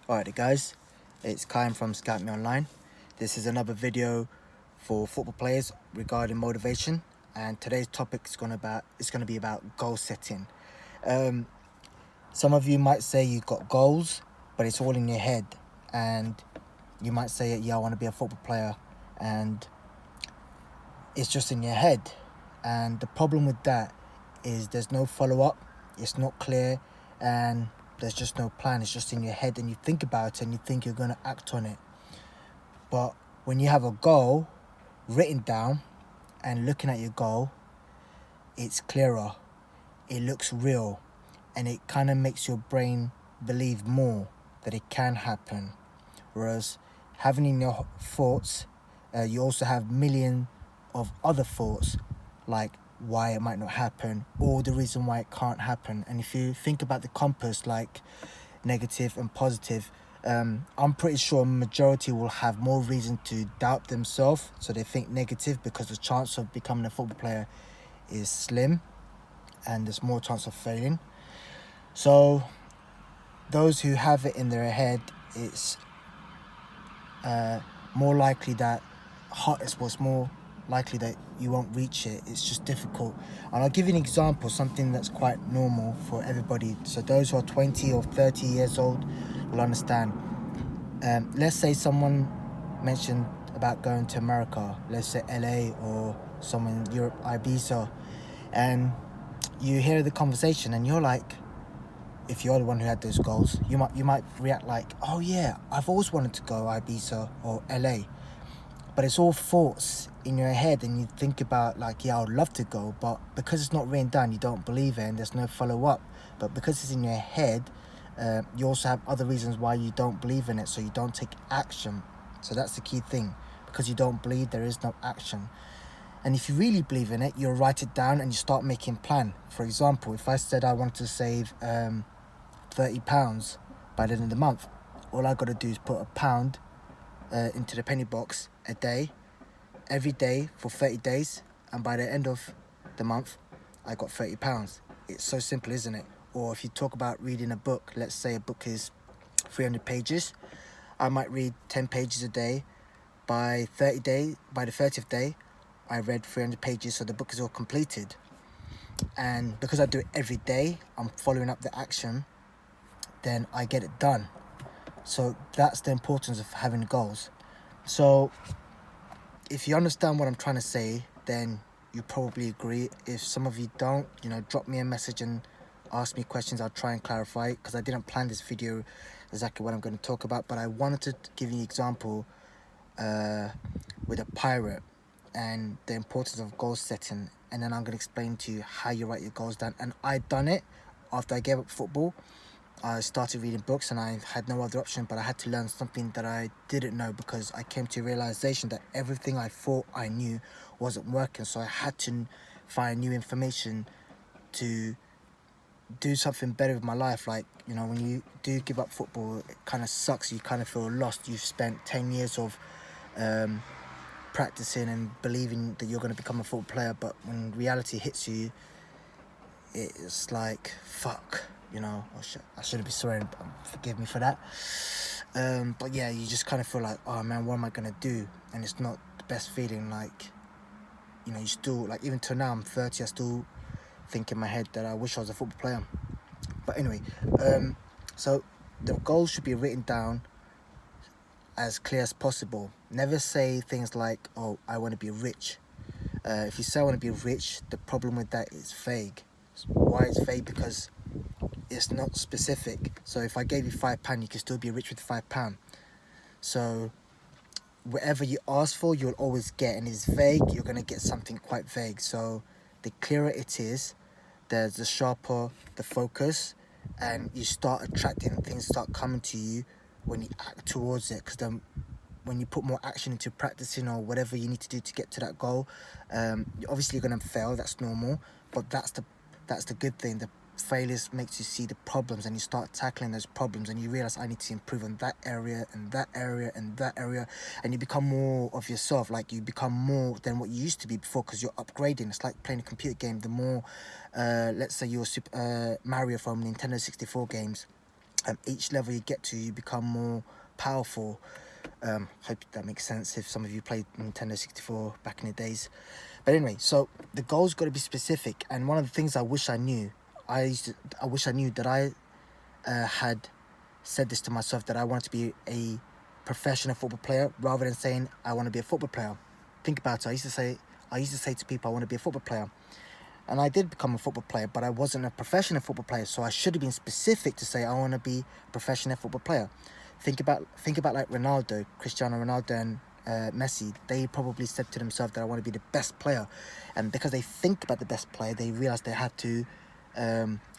Alright guys, it's Kyle from Scout Me Online. This is another video for football players regarding motivation, and today's topic is going to be about goal setting. Some of you might say you've got goals, but it's all in your head, and you might say, yeah, I want to be a football player, and it's just in your head. And the problem with that is there's no follow-up, it's not clear, and there's just no plan. It's just in your head, and you think about it and you think you're going to act on it. But when you have a goal written down and looking at your goal, it's clearer, it looks real, and it kind of makes your brain believe more that it can happen. Whereas having in your thoughts, you also have millions of other thoughts, like why it might not happen or the reason why it can't happen. And if you think about the compass, like negative and positive, I'm pretty sure a majority will have more reason to doubt themselves, so they think negative because the chance of becoming a football player is slim and there's more chance of failing. So those who have it in their head, it's more likely that it's what's more likely that you won't reach it. It's just difficult. And I'll give you an example, something that's quite normal for everybody. So those who are 20 or 30 years old will understand. Let's say someone mentioned about going to America, let's say LA or somewhere in Europe, Ibiza, and you hear the conversation and you're like, if you're the one who had those goals, you might react like, oh yeah, I've always wanted to go Ibiza or LA. But it's all thoughts in your head, and you think about like, yeah, I'd love to go, but because it's not written down, you don't believe it, and there's no follow-up. But because it's in your head, you also have other reasons why you don't believe in it, so you don't take action. So that's the key thing. Because you don't believe, there is no action. And if you really believe in it, you'll write it down and you start making plan. For example, if I said I want to save £30 by the end of the month, all I got to do is put £1 into the penny box a day, every day for 30 days, and by the end of the month I got £30. It's so simple, isn't it? Or if you talk about reading a book, let's say a book is 300 pages, I might read 10 pages a day. By the 30th day I read 300 pages, so the book is all completed. And because I do it every day, I'm following up the action, then I get it done. So that's the importance of having goals. So if you understand what I'm trying to say, then you probably agree. If some of you don't, drop me a message and ask me questions. I'll try and clarify, because I didn't plan this video exactly what I'm going to talk about, but I wanted to give you an example with a pirate and the importance of goal setting, and then I'm going to explain to you how you write your goals down. And I done it after I gave up football. I started reading books and I had no other option, but I had to learn something that I didn't know, because I came to a realization that everything I thought I knew wasn't working. So I had to find new information to do something better with my life. Like, when you do give up football, it kind of sucks. You kind of feel lost. You've spent 10 years of practicing and believing that you're going to become a football player, but when reality hits you, it's like, fuck. I shouldn't be swearing, but forgive me for that. But yeah, you just kind of feel like, oh man, what am I gonna do? And it's not the best feeling. Like, you still, like, even till now I'm 30, I still think in my head that I wish I was a football player. But anyway, so the goals should be written down as clear as possible. Never say things like, oh, I want to be rich. If you say I want to be rich, the problem with that is vague. Why it's vague? Because it's not specific. So if I gave you £5, you can still be rich with £5. So whatever you ask for, you'll always get, and it's vague, you're going to get something quite vague. So the clearer it is, the sharper the focus, and you start attracting, things start coming to you when you act towards it. Because then when you put more action into practicing or whatever you need to do to get to that goal, obviously you're going to fail, that's normal, but that's the good thing. The failures makes you see the problems, and you start tackling those problems, and you realize, I need to improve on that area and that area and that area, and you become more of yourself. Like, you become more than what you used to be before, because you're upgrading. It's like playing a computer game. The more let's say you're Super Mario from Nintendo 64 games, Each level you get to, you become more powerful. Hope that makes sense if some of you played Nintendo 64 back in the days. But anyway, so the goal's got to be specific. And one of the things I wish I knew, I wish I knew that I had said this to myself, that I wanted to be a professional football player rather than saying I want to be a football player. Think about it. I used to say to people I want to be a football player. And I did become a football player, but I wasn't a professional football player. So I should have been specific to say I want to be a professional football player. Think about like Ronaldo, Cristiano Ronaldo and Messi. They probably said to themselves that I want to be the best player. And because they think about the best player, they realize they had to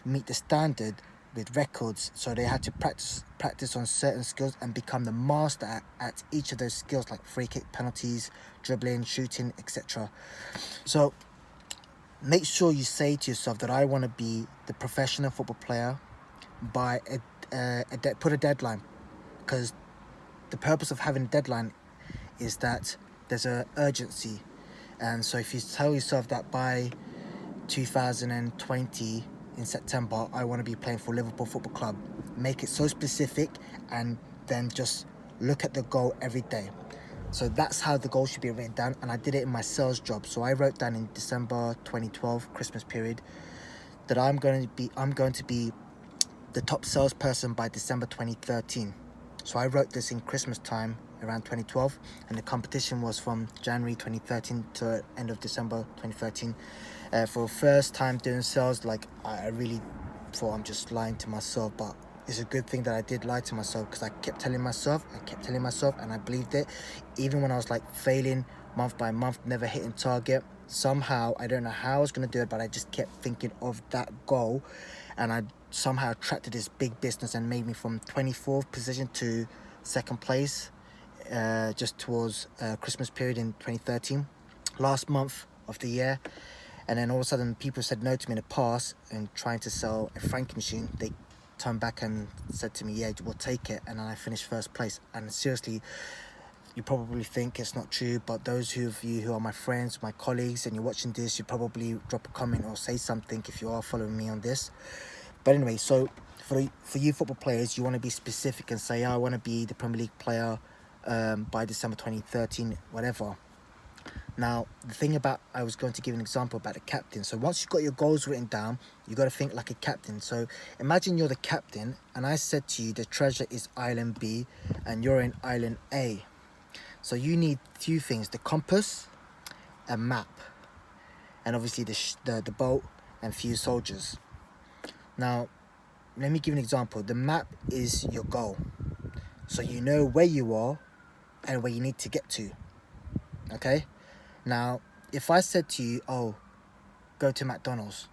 meet the standard with records. So they had to practice on certain skills and become the master at each of those skills, like free kick, penalties, dribbling, shooting, etc. So make sure you say to yourself that I want to be the professional football player by put a deadline, because the purpose of having a deadline is that there's a urgency. And so if you tell yourself that by 2020 in September I want to be playing for Liverpool Football Club, make it so specific, and then just look at the goal every day. So that's how the goal should be written down. And I did it in my sales job. So I wrote down in December 2012, Christmas period, that I'm going to be the top salesperson by December 2013. So I wrote this in Christmas time around 2012, and the competition was from January 2013 to end of December 2013. For first time doing sales, like I really thought I'm just lying to myself, but it's a good thing that I did lie to myself, because I kept telling myself, and I believed it. Even when I was like failing month by month, never hitting target, somehow, I don't know how I was going to do it, but I just kept thinking of that goal, and I somehow attracted this big business and made me from 24th position to second place just towards Christmas period in 2013, last month of the year. And then all of a sudden people said no to me in the past and trying to sell a franking machine. They turned back and said to me, yeah, we'll take it. And then I finished first place. And seriously, you probably think it's not true, but those of you who are my friends, my colleagues, and you're watching this, you probably drop a comment or say something if you are following me on this. But anyway, so for you football players, you want to be specific and say, I want to be the Premier League player by December 2013, whatever. Now, the thing about, I was going to give an example about the captain. So once you've got your goals written down, you got to think like a captain. So imagine you're the captain, and I said to you, the treasure is Island B, and you're in Island A. So you need few things: the compass, a map, and obviously the boat and few soldiers. Now, let me give an example. The map is your goal. So you know where you are and where you need to get to. Okay? Now, if I said to you, oh, go to McDonald's,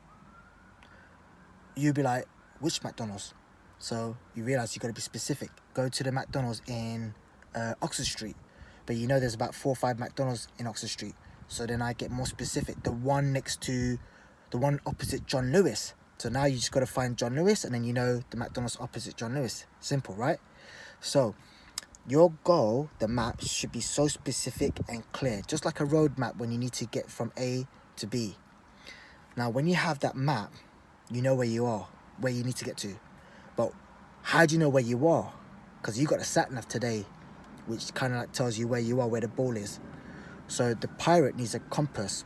you'd be like, which McDonald's? So you realize you've got to be specific. Go to the McDonald's in Oxford Street. But you know there's about 4 or 5 McDonald's in Oxford Street. So then I get more specific. The one opposite John Lewis. So now you just got to find John Lewis, and then you know the McDonald's opposite John Lewis. Simple, right? So your goal, the map, should be so specific and clear, just like a road map when you need to get from A to B. Now, when you have that map, you know where you are, where you need to get to. But how do you know where you are? Because you got a sat-nav today, which kind of like tells you where you are, where the ball is. So the pirate needs a compass.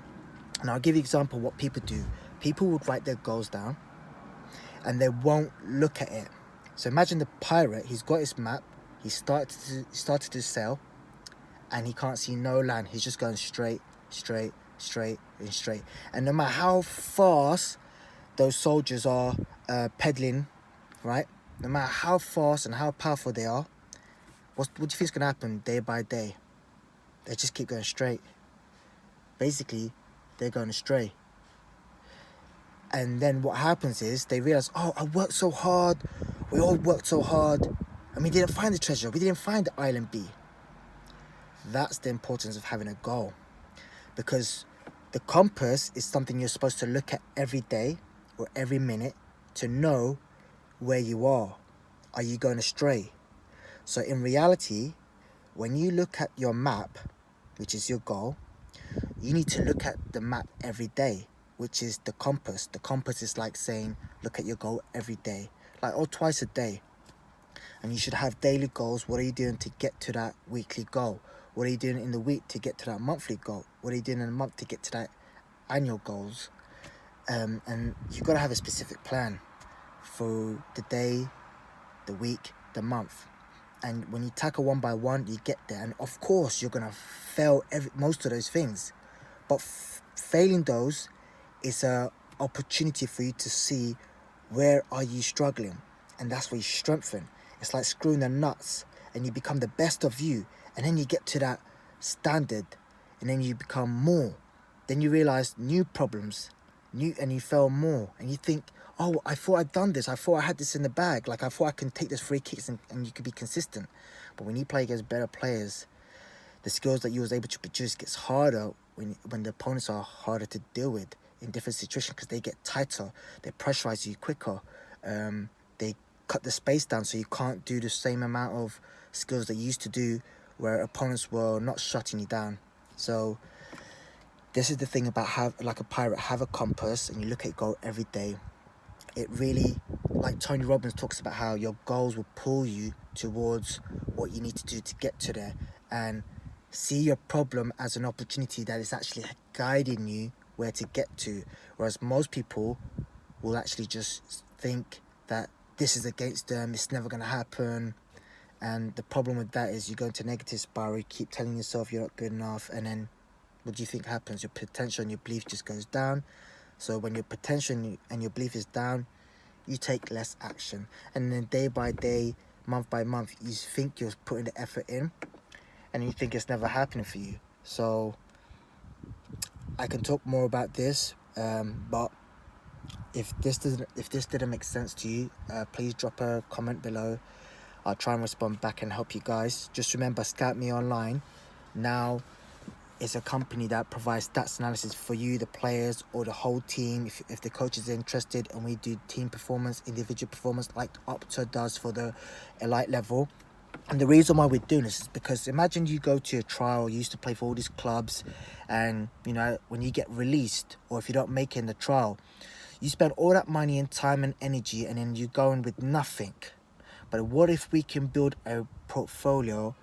And I'll give you an example of what people do. People would write their goals down, and they won't look at it. So imagine the pirate, he's got his map, he started to sail, and he can't see no land. He's just going straight, straight, straight, and straight. And no matter how fast those soldiers are pedaling, right? No matter how fast and how powerful they are, what do you think is going to happen day by day? They just keep going straight. Basically, they're going astray. And then what happens is they realize, oh, I worked so hard. We all worked so hard. And we didn't find the treasure. We didn't find the Island B. That's the importance of having a goal. Because the compass is something you're supposed to look at every day or every minute to know where you are. Are you going astray? So in reality, when you look at your map, which is your goal, you need to look at the map every day, which is the compass. The compass is like saying, look at your goal every day, like or twice a day. And you should have daily goals. What are you doing to get to that weekly goal? What are you doing in the week to get to that monthly goal? What are you doing in a month to get to that annual goals? And you've got to have a specific plan for the day, the week, the month. And when you tackle one by one, you get there. And of course, you're going to fail most of those things. But failing those is a opportunity for you to see where are you struggling. And that's where you strengthen. It's like screwing the nuts and you become the best of you. And then you get to that standard and then you become more. Then you realize new problems, and you fail more. And you think, oh, I thought I'd done this. I thought I had this in the bag. Like I thought I can take this free kicks and you could be consistent. But when you play against better players, the skills that you was able to produce gets harder when the opponents are harder to deal with in different situations because they get tighter, they pressurize you quicker, they cut the space down so you can't do the same amount of skills that you used to do where opponents were not shutting you down. So this is the thing about like a pirate, have a compass and you look at goal every day. It really, like Tony Robbins talks about how your goals will pull you towards what you need to do to get to there, and see your problem as an opportunity that is actually guiding you where to get to. Whereas most people will actually just think that this is against them, it's never going to happen. And the problem with that is you go into a negative spiral, you keep telling yourself you're not good enough, and then what do you think happens? Your potential and your belief just goes down. So when your potential and your belief is down, you take less action. And then day by day, month by month, you think you're putting the effort in and you think it's never happening for you. So I can talk more about this, but if this didn't make sense to you, please drop a comment below. I'll try and respond back and help you guys. Just remember, Scout Me Online now is a company that provides stats analysis for you, the players, or the whole team. If the coach is interested, and we do team performance, individual performance, like Opta does for the elite level. And the reason why we're doing this is because imagine you go to a trial, you used to play for all these clubs, and you know, when you get released, or if you don't make it in the trial, you spend all that money and time and energy, and then you go in with nothing. But what if we can build a portfolio,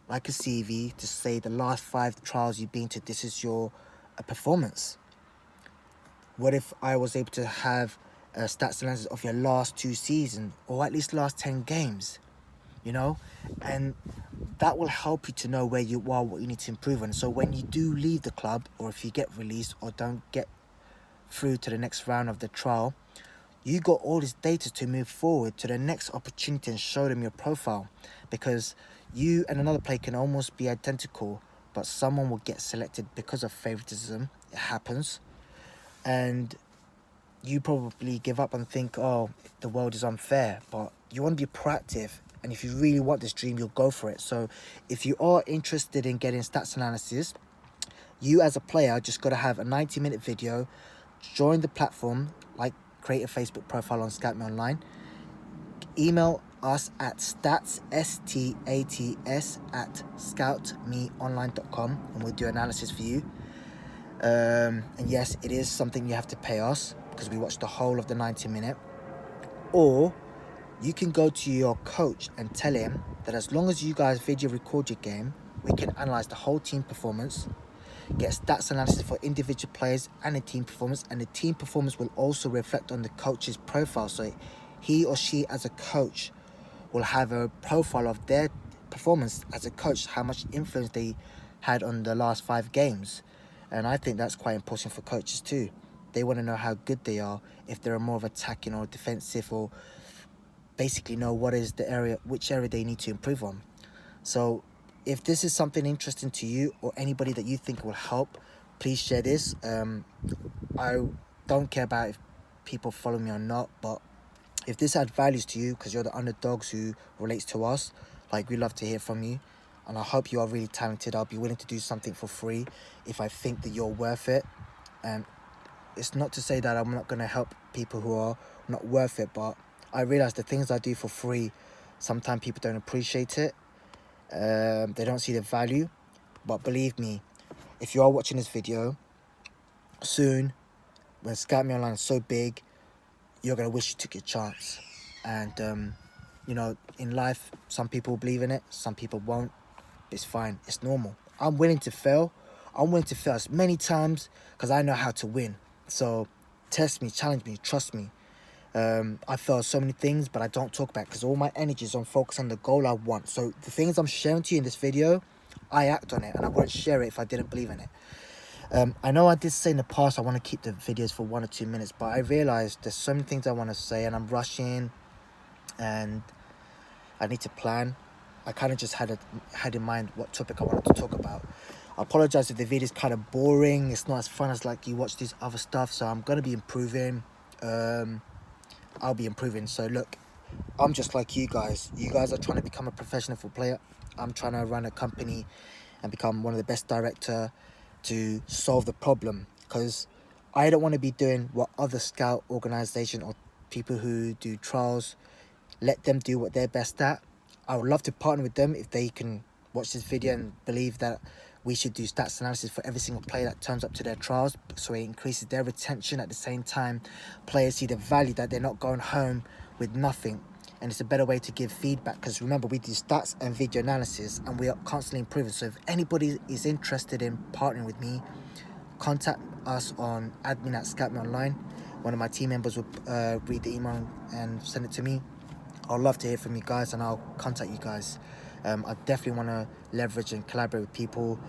like a CV, to say the last 5 trials you've been to, this is your performance? What if I was able to have a stats analysis of your last 2 seasons, or at least last 10 games, you know? And that will help you to know where you are, what you need to improve on. So when you do leave the club, or if you get released or don't get through to the next round of the trial, you got all this data to move forward to the next opportunity and show them your profile. Because you and another player can almost be identical, but someone will get selected because of favoritism. It happens. And you probably give up and think, oh, the world is unfair. But you want to be proactive. And if you really want this dream, you'll go for it. So if you are interested in getting stats analysis, you as a player just got to have a 90-minute video, join the platform, like create a Facebook profile on Scout Me Online, email us at stats, STATS, at scoutmeonline.com, and we'll do analysis for you. And yes, it is something you have to pay us because we watch the whole of the 90-minute. Or you can go to your coach and tell him that as long as you guys video record your game, we can analyze the whole team performance, get stats analysis for individual players and the team performance, and the team performance will also reflect on the coach's profile. So he or she as a coach will have a profile of their performance as a coach, how much influence they had on the last 5 games. And I think that's quite important for coaches too. They want to know how good they are, if they're more of attacking or defensive, or basically know what is the area, which area they need to improve on. So if this is something interesting to you or anybody that you think will help, please share this. I don't care about if people follow me or not, but if this adds values to you, because you're the underdogs who relates to us, like, we love to hear from you. And I hope you are really talented. I'll be willing to do something for free if I think that you're worth it. And it's not to say that I'm not going to help people who are not worth it, but I realize the things I do for free, sometimes people don't appreciate it. They don't see the value. But believe me, if you are watching this video, soon, when Scout Me Online is so big, you're going to wish you took your chance. And You know, in life, some people believe in it, some people won't. It's fine, it's normal. I'm willing to fail. I'm willing to fail as many times because I know how to win. So test me, challenge me, trust me. I failed so many things, but I don't talk about it because all my energy is on focus on the goal I want. So the things I'm sharing to you in this video, I act on it, and I wouldn't share it if I didn't believe in it. I know I did say in the past I want to keep the videos for 1 or 2 minutes, but I realized there's so many things I want to say and I'm rushing and I need to plan. I kind of just had in mind what topic I wanted to talk about. I apologize if the video is kind of boring. It's not as fun as like you watch this other stuff, so I'm going to be improving. I'll be improving. So look, I'm just like you guys. You guys are trying to become a professional football player. I'm trying to run a company and become one of the best director to solve the problem, because I don't want to be doing what other scout organization or people who do trials, let them do what they're best at. I would love to partner with them if they can watch this video and believe that we should do stats analysis for every single player that turns up to their trials, so it increases their retention. At the same time, players see the value that they're not going home with nothing, and it's a better way to give feedback, because remember, we do stats and video analysis and we are constantly improving. So if anybody is interested in partnering with me, contact us on admin@scoutmeonline. One of my team members will read the email and send it to me. I'd love to hear from you guys, and I'll contact you guys. I definitely want to leverage and collaborate with people.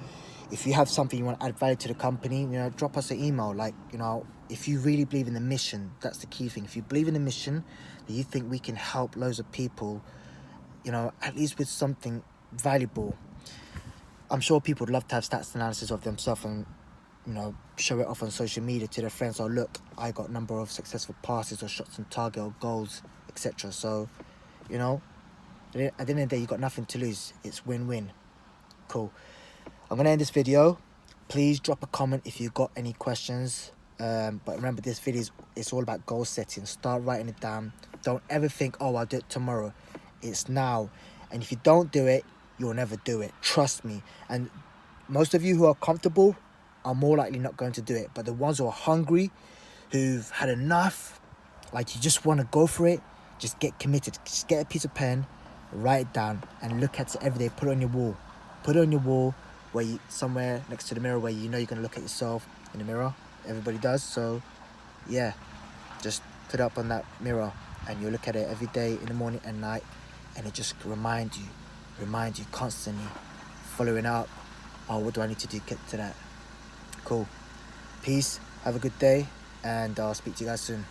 If you have something you want to add value to the company, you know, drop us an email. Like, you know, if you really believe in the mission, that's the key thing. If you believe in the mission, that you think we can help loads of people, you know, at least with something valuable. I'm sure people would love to have stats analysis of themselves and, you know, show it off on social media to their friends. Oh, look, I got a number of successful passes or shots on target or goals, etc. So, you know, at the end of the day, you got nothing to lose. It's win-win. Cool. I'm going to end this video. Please drop a comment if you got any questions. But remember, this video is all about goal setting. Start writing it down. Don't ever think, oh, I'll do it tomorrow. It's now. And if you don't do it, you'll never do it. Trust me. And most of you who are comfortable are more likely not going to do it. But the ones who are hungry, who've had enough, like you just want to go for it, just get committed. Just get a piece of pen, write it down, and look at it every day. Put it on your wall. Put it on your wall, where you, somewhere next to the mirror, where you know you're going to look at yourself in the mirror. Everybody does. So yeah, just put it up on that mirror and you look at it every day, in the morning and night, and it just remind you constantly, following up. Oh, what do I need to do to get to that? Cool. Peace. Have a good day, and I'll speak to you guys soon.